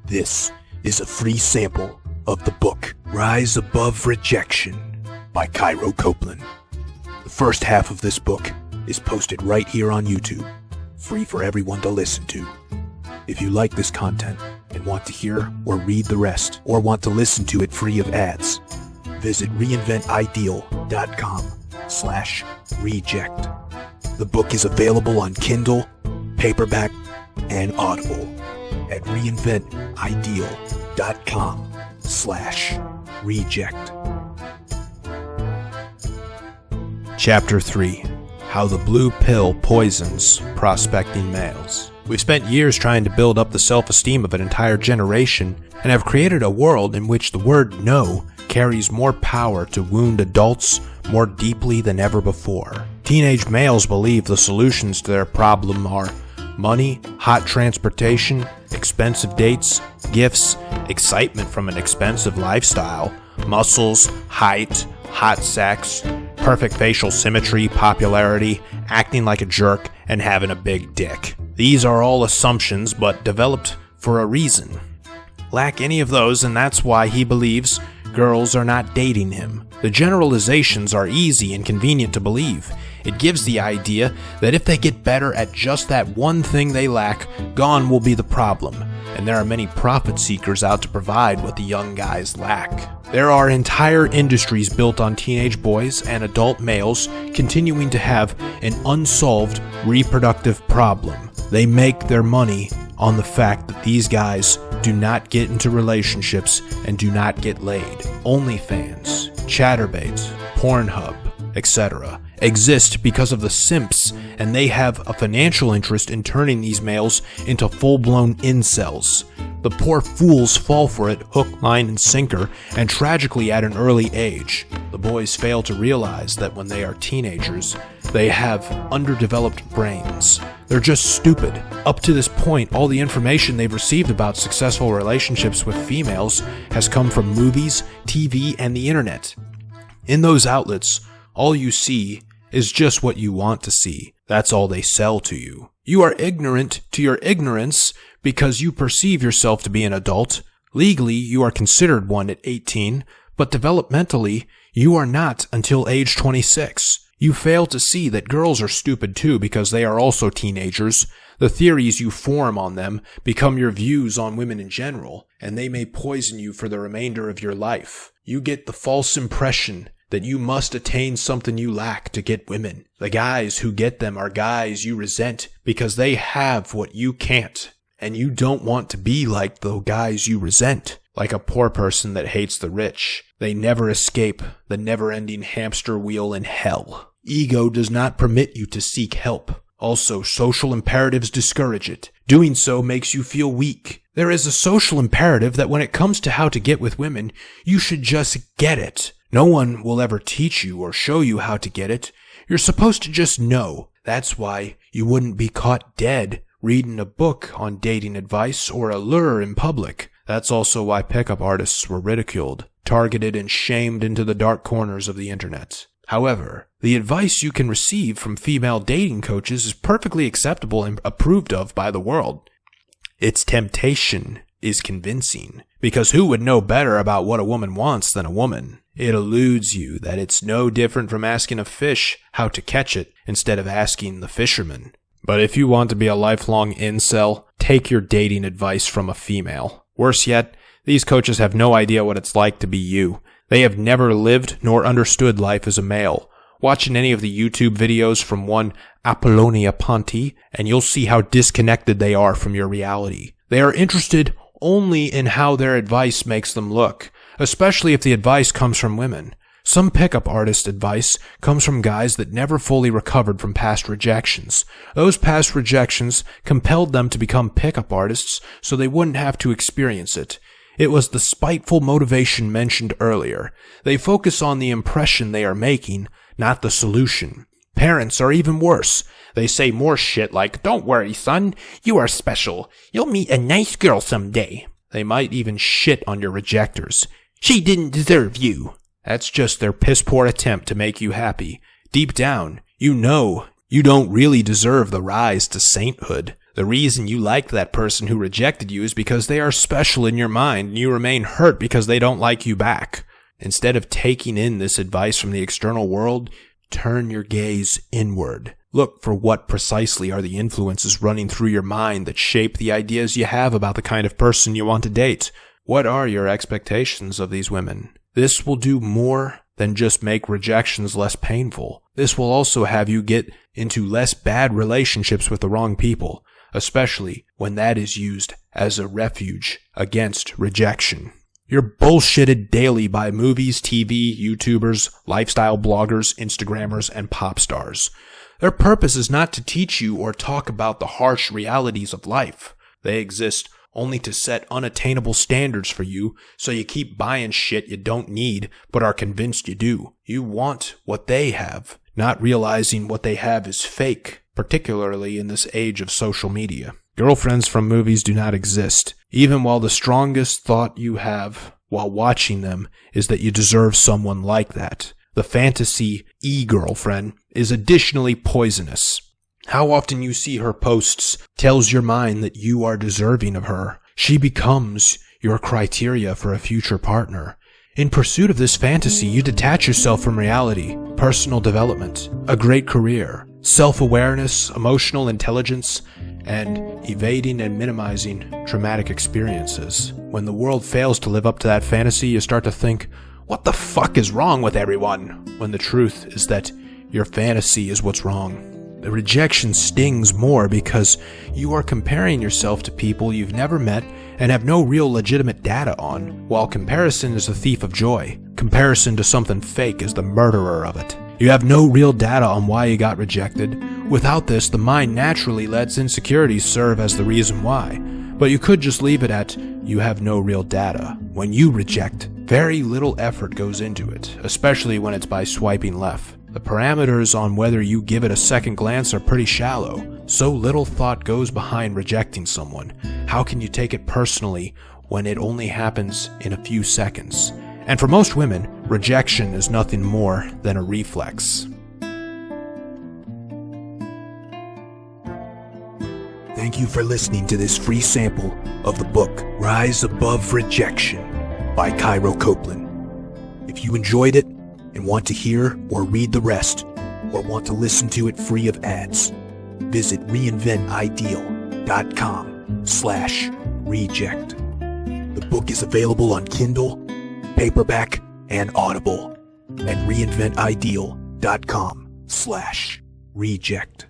This is a free sample of the book Rise Above Rejection by Cairo Copeland. The first half of this book is posted right here on YouTube, free for everyone to listen to. If you like this content and want to hear or read the rest, or want to listen to it free of ads, visit reinventideal.com/reject. The book is available on Kindle, paperback, and Audible at reinventideal.com/reject. Chapter 3. How the Blue Pill Poisons Prospecting Males. We've spent years trying to build up the self-esteem of an entire generation and have created a world in which the word no carries more power to wound adults more deeply than ever before. Teenage males believe the solutions to their problem are money, hot transportation, expensive dates, gifts, excitement from an expensive lifestyle, muscles, height, hot sex, perfect facial symmetry, popularity, acting like a jerk, and having a big dick. These are all assumptions, but developed for a reason. Lack any of those, and that's why he believes girls are not dating him. The generalizations are easy and convenient to believe. It gives the idea that if they get better at just that one thing they lack, gone will be the problem, and there are many profit seekers out to provide what the young guys lack. There are entire industries built on teenage boys and adult males continuing to have an unsolved reproductive problem. They make their money on the fact that these guys do not get into relationships and do not get laid. OnlyFans, Chatterbait, Pornhub, etc. exist because of the simps, and they have a financial interest in turning these males into full-blown incels. The poor fools fall for it hook, line, and sinker, and tragically at an early age. The boys fail to realize that when they are teenagers, they have underdeveloped brains. They're just stupid. Up to this point, all the information they've received about successful relationships with females has come from movies, TV, and the internet. In those outlets, all you see is just what you want to see. That's all they sell to you. You are ignorant to your ignorance because you perceive yourself to be an adult. Legally, you are considered one at 18, but developmentally, you are not until age 26. You fail to see that girls are stupid too because they are also teenagers. The theories you form on them become your views on women in general, and they may poison you for the remainder of your life. You get the false impression that you must attain something you lack to get women. The guys who get them are guys you resent because they have what you can't, and you don't want to be like the guys you resent. Like a poor person that hates the rich. They never escape the never-ending hamster wheel in hell. Ego does not permit you to seek help. Also, social imperatives discourage it. Doing so makes you feel weak. There is a social imperative that when it comes to how to get with women, you should just get it. No one will ever teach you or show you how to get it. You're supposed to just know. That's why you wouldn't be caught dead reading a book on dating advice or a lure in public. That's also why pickup artists were ridiculed, targeted, and shamed into the dark corners of the internet. However, the advice you can receive from female dating coaches is perfectly acceptable and approved of by the world. Its temptation is convincing, because who would know better about what a woman wants than a woman? It eludes you that it's no different from asking a fish how to catch it instead of asking the fisherman. But if you want to be a lifelong incel, take your dating advice from a female. Worse yet, these coaches have no idea what it's like to be you. They have never lived nor understood life as a male. Watch any of the YouTube videos from one Apollonia Ponti, and you'll see how disconnected they are from your reality. They are interested only in how their advice makes them look, especially if the advice comes from women. Some pickup artist advice comes from guys that never fully recovered from past rejections. Those past rejections compelled them to become pickup artists so they wouldn't have to experience it. It was the spiteful motivation mentioned earlier. They focus on the impression they are making, not the solution. Parents are even worse. They say more shit like, "Don't worry, son, you are special. You'll meet a nice girl someday." They might even shit on your rejectors. "She didn't deserve you." That's just their piss-poor attempt to make you happy. Deep down, you know you don't really deserve the rise to sainthood. The reason you liked that person who rejected you is because they are special in your mind and you remain hurt because they don't like you back. Instead of taking in this advice from the external world, turn your gaze inward. Look for what precisely are the influences running through your mind that shape the ideas you have about the kind of person you want to date. What are your expectations of these women? This will do more than just make rejections less painful. This will also have you get into less bad relationships with the wrong people, especially when that is used as a refuge against rejection. You're bullshitted daily by movies, TV, YouTubers, lifestyle bloggers, Instagrammers, and pop stars. Their purpose is not to teach you or talk about the harsh realities of life. They exist only to set unattainable standards for you, so you keep buying shit you don't need but are convinced you do. You want what they have, not realizing what they have is fake, particularly in this age of social media. Girlfriends from movies do not exist, even while the strongest thought you have while watching them is that you deserve someone like that. The fantasy e-girlfriend is additionally poisonous. How often you see her posts tells your mind that you are deserving of her. She becomes your criteria for a future partner. In pursuit of this fantasy, you detach yourself from reality, personal development, a great career, self-awareness, emotional intelligence, and evading and minimizing traumatic experiences. When the world fails to live up to that fantasy, you start to think, what the fuck is wrong with everyone? When the truth is that your fantasy is what's wrong. The rejection stings more because you are comparing yourself to people you've never met and have no real legitimate data on, while comparison is the thief of joy. Comparison to something fake is the murderer of it. You have no real data on why you got rejected. Without this, the mind naturally lets insecurities serve as the reason why. But you could just leave it at, you have no real data. When you reject, very little effort goes into it, especially when it's by swiping left. The parameters on whether you give it a second glance are pretty shallow. So little thought goes behind rejecting someone. How can you take it personally when it only happens in a few seconds? And for most women, rejection is nothing more than a reflex. Thank you for listening to this free sample of the book Rise Above Rejection by Cairo Copeland. If you enjoyed it and want to hear or read the rest, or want to listen to it free of ads, visit reinventideal.com/reject. The book is available on Kindle, paperback, and Audible at reinventideal.com/reject.